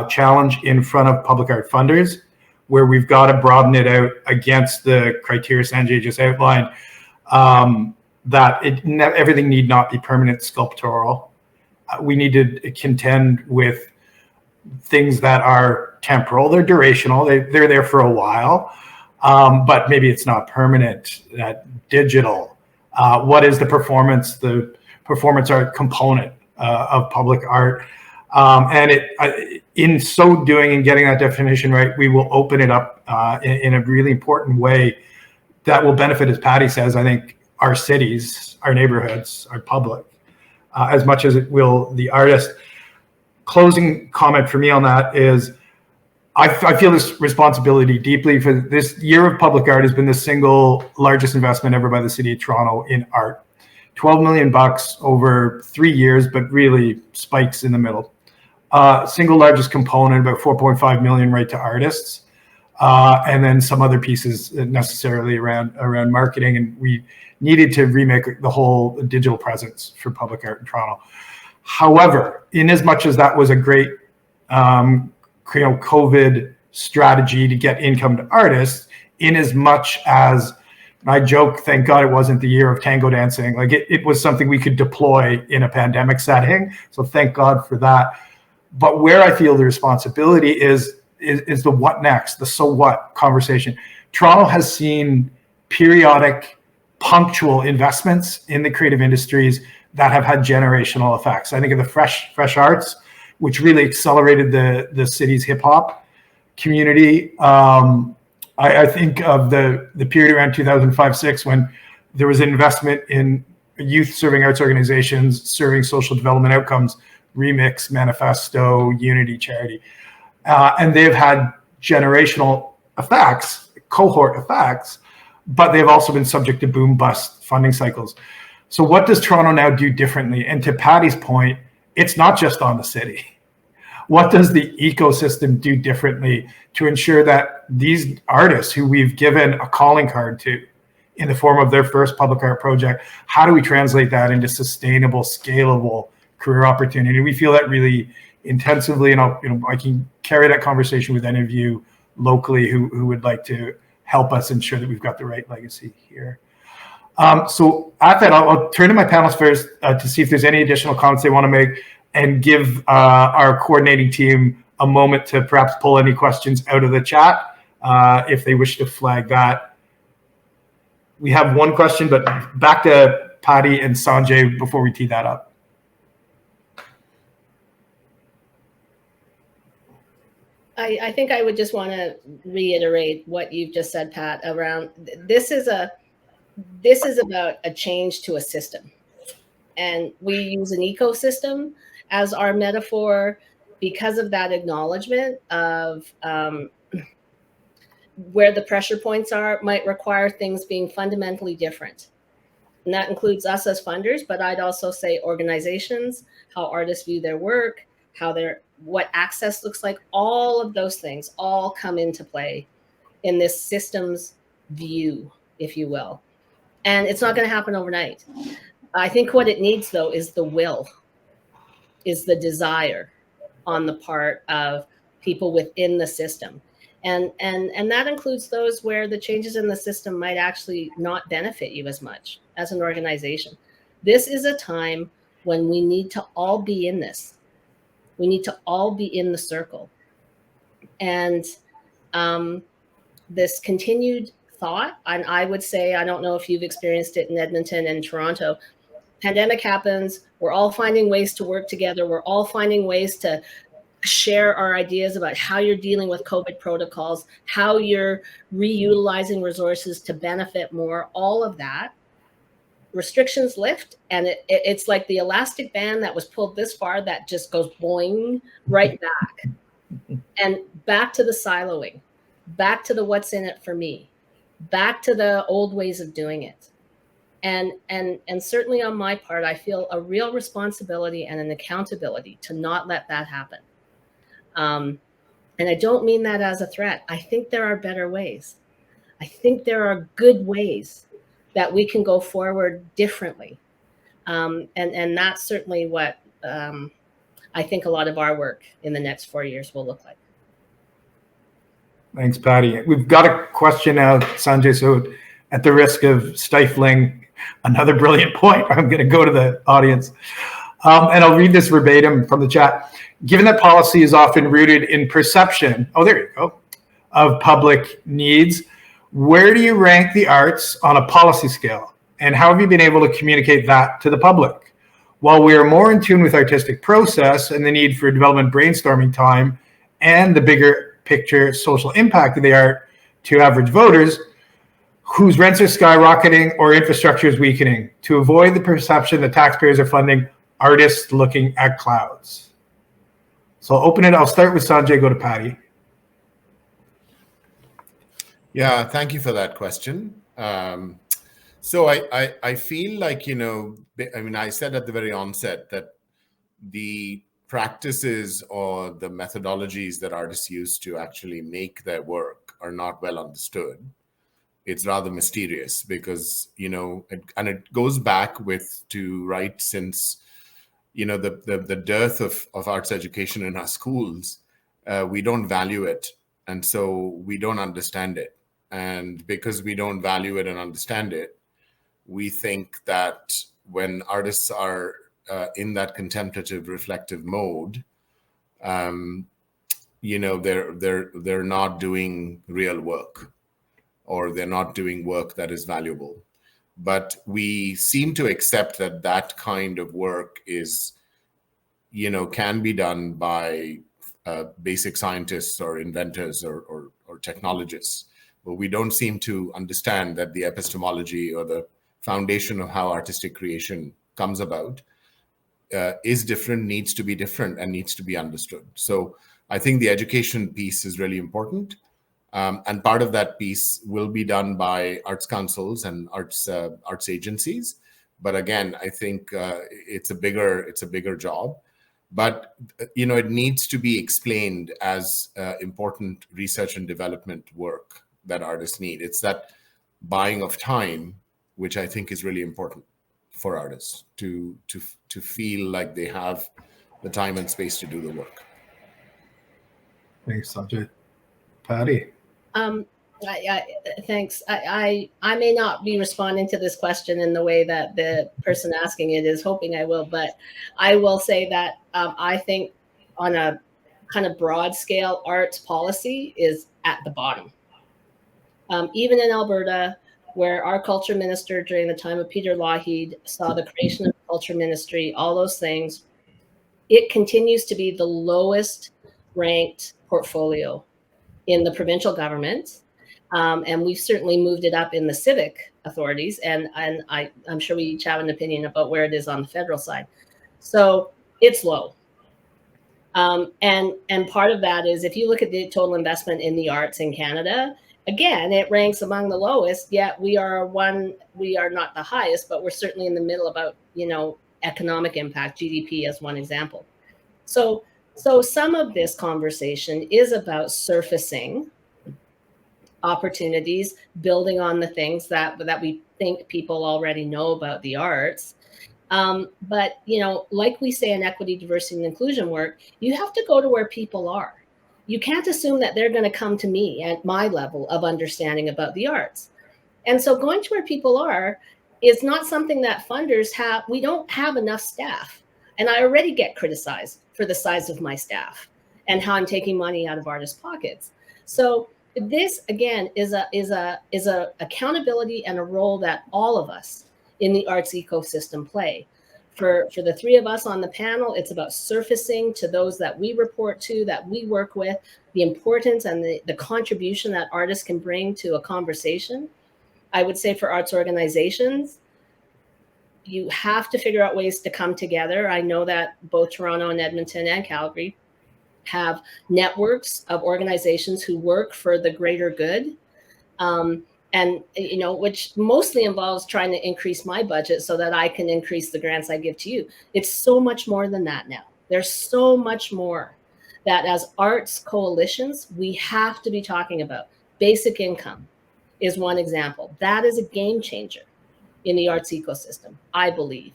challenge in front of public art funders, where we've got to broaden it out against the criteria Sanjay just outlined, that everything need not be permanent sculptural. We need to contend with things that are temporal. They're durational. They're there for a while, but maybe it's not permanent. Digital. What is the performance art component of public art? And in so doing and getting that definition right, we will open it up in a really important way that will benefit, as Patti says, I think, our cities, our neighborhoods, our public, as much as it will the artist. Closing comment for me on that is I feel this responsibility deeply. For this year of public art has been the single largest investment ever by the city of Toronto in art. $12 million over 3 years, but really spikes in the middle. Single largest component, about 4.5 million right to artists, and then some other pieces necessarily around marketing. And we needed to remake the whole digital presence for public art in Toronto. However, in as much as that was a great COVID strategy to get income to artists, in as much as I joke, thank God it wasn't the year of tango dancing. Like it was something we could deploy in a pandemic setting. So thank God for that. But where I feel the responsibility is the what next, the so what conversation. Toronto has seen periodic, punctual investments in the creative industries that have had generational effects. I think of the fresh arts, which really accelerated the city's hip hop community. I think of the period around 2005-06 when there was an investment in youth serving arts organizations, serving social development outcomes, Remix, Manifesto, Unity, Charity. And they've had generational effects, cohort effects, but they've also been subject to boom bust funding cycles. So what does Toronto now do differently? And to Patti's point, it's not just on the city. What does the ecosystem do differently to ensure that these artists who we've given a calling card to in the form of their first public art project, how do we translate that into sustainable, scalable career opportunity? We feel that really intensively, and I can carry that conversation with any of you locally who would like to help us ensure that we've got the right legacy here. So at that, I'll turn to my panelists first to see if there's any additional comments they want to make, and give our coordinating team a moment to perhaps pull any questions out of the chat if they wish to flag that. We have one question, but back to Patti and Sanjay before we tee that up. I think I would just want to reiterate what you've just said, Pat, around this is about a change to a system. and we use an ecosystem as our metaphor because of that acknowledgement of where the pressure points are might require things being fundamentally different. And that includes us as funders, but I'd also say organizations, how artists view their work, what access looks like, all of those things all come into play in this systems view, if you will. And it's not going to happen overnight. I think what it needs, though, is the will, is the desire on the part of people within the system. And that includes those where the changes in the system might actually not benefit you as much as an organization. This is a time when we need to all be in this. We need to all be in the circle. And this continued thought, and I would say, I don't know if you've experienced it in Edmonton and Toronto, pandemic happens, we're all finding ways to work together, we're all finding ways to share our ideas about how you're dealing with COVID protocols, how you're reutilizing resources to benefit more, all of that. Restrictions lift, and it's like the elastic band that was pulled this far that just goes boing right back. And back to the siloing, back to the what's in it for me, back to the old ways of doing it. And certainly on my part, I feel a real responsibility and an accountability to not let that happen. And I don't mean that as a threat. I think there are better ways. I think there are good ways that we can go forward differently. And that's certainly what I think a lot of our work in the next 4 years will look like. Thanks, Patti. We've got a question now, Sanjay. So at the risk of stifling another brilliant point, I'm going to go to the audience. And I'll read this verbatim from the chat. Given that policy is often rooted in perception, there you go, of public needs, where do you rank the arts on a policy scale? And how have you been able to communicate that to the public? While we are more in tune with artistic process and the need for development brainstorming time and the bigger picture social impact of the art to average voters, whose rents are skyrocketing or infrastructure is weakening, to avoid the perception that taxpayers are funding artists looking at clouds. So I'll open it. I'll start with Sanjay, go to Patti. Yeah, thank you for that question. So I feel like, I said at the very onset that the practices or the methodologies that artists use to actually make their work are not well understood. It's rather mysterious because, and it goes back since, the dearth of arts education in our schools, we don't value it. And so we don't understand it. And because we don't value it and understand it, we think that when artists are in that contemplative, reflective mode, they're not doing real work, or they're not doing work that is valuable. But we seem to accept that kind of work is, can be done by basic scientists or inventors or technologists. But we don't seem to understand that the epistemology or the foundation of how artistic creation comes about is different, needs to be different, and needs to be understood. So I think the education piece is really important. And part of that piece will be done by arts councils and arts agencies. But again, I think it's a bigger job. But it needs to be explained as important research and development work that artists need. It's that buying of time, which I think is really important for artists to feel like they have the time and space to do the work. Thanks, Sanjay. Patti. Thanks. I may not be responding to this question in the way that the person asking it is hoping I will, but I will say that I think on a kind of broad scale, arts policy is at the bottom. Even in Alberta, where our culture minister during the time of Peter Lougheed saw the creation of the culture ministry, all those things, it continues to be the lowest ranked portfolio in the provincial government. And we've certainly moved it up in the civic authorities, and I'm sure we each have an opinion about where it is on the federal side. So it's low. And part of that is, if you look at the total investment in the arts in Canada, again, it ranks among the lowest, yet we are not the highest, but we're certainly in the middle about, economic impact, GDP as one example. So some of this conversation is about surfacing opportunities, building on the things that we think people already know about the arts. But, like we say in equity, diversity, and inclusion work, you have to go to where people are. You can't assume that they're going to come to me at my level of understanding about the arts. And so going to where people are is not something that funders have. We don't have enough staff. And I already get criticized for the size of my staff and how I'm taking money out of artists' pockets. So this, again, is a accountability and a role that all of us in the arts ecosystem play. For the three of us on the panel, it's about surfacing to those that we report to, that we work with, the importance and the contribution that artists can bring to a conversation. I would say for arts organizations, you have to figure out ways to come together. I know that both Toronto and Edmonton and Calgary have networks of organizations who work for the greater good. And, which mostly involves trying to increase my budget so that I can increase the grants I give to you. It's so much more than that now. There's so much more that as arts coalitions, we have to be talking about. Basic income is one example. That is a game changer in the arts ecosystem, I believe.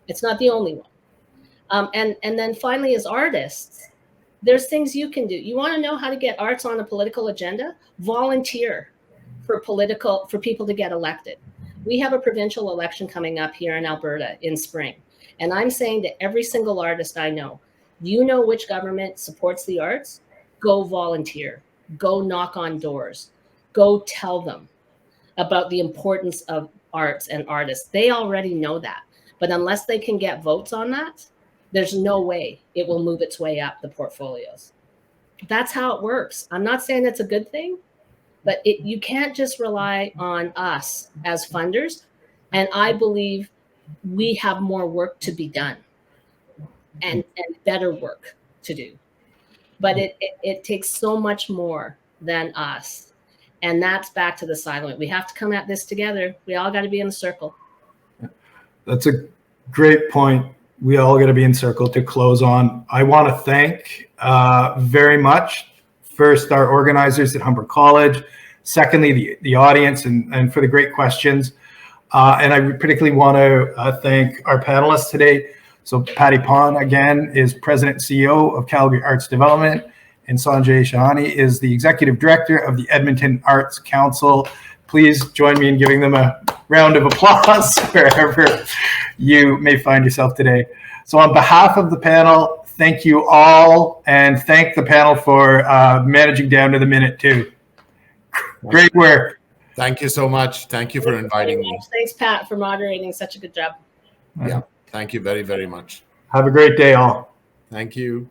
It's not the only one. And then finally, as artists, there's things you can do. You want to know how to get arts on a political agenda? Volunteer for people to get elected. We have a provincial election coming up here in Alberta in spring. And I'm saying to every single artist I know, which government supports the arts? Go volunteer. Go knock on doors. Go tell them about the importance of arts and artists. They already know that. But unless they can get votes on that, there's no way it will move its way up the portfolios. That's how it works. I'm not saying it's a good thing, but you can't just rely on us as funders. And I believe we have more work to be done and better work to do. But it takes so much more than us. And that's back to the silent. We have to come at this together. We all got to be in the circle. That's a great point. We all got to be in circle to close on. I want to thank very much, first, our organizers at Humber College, secondly, the audience, and for the great questions. And I particularly want to thank our panelists today. So Patti again, is President and CEO of Calgary Arts Development, and Sanjay Shahani is the Executive Director of the Edmonton Arts Council. Please join me in giving them a round of applause wherever you may find yourself today. So on behalf of the panel, thank you all, and thank the panel for managing down to the minute too. Great work. Thank you so much. Thank you for inviting me. Thanks, Pat, for moderating. Such a good job. Yeah, thank you very, very much. Have a great day, all. Thank you.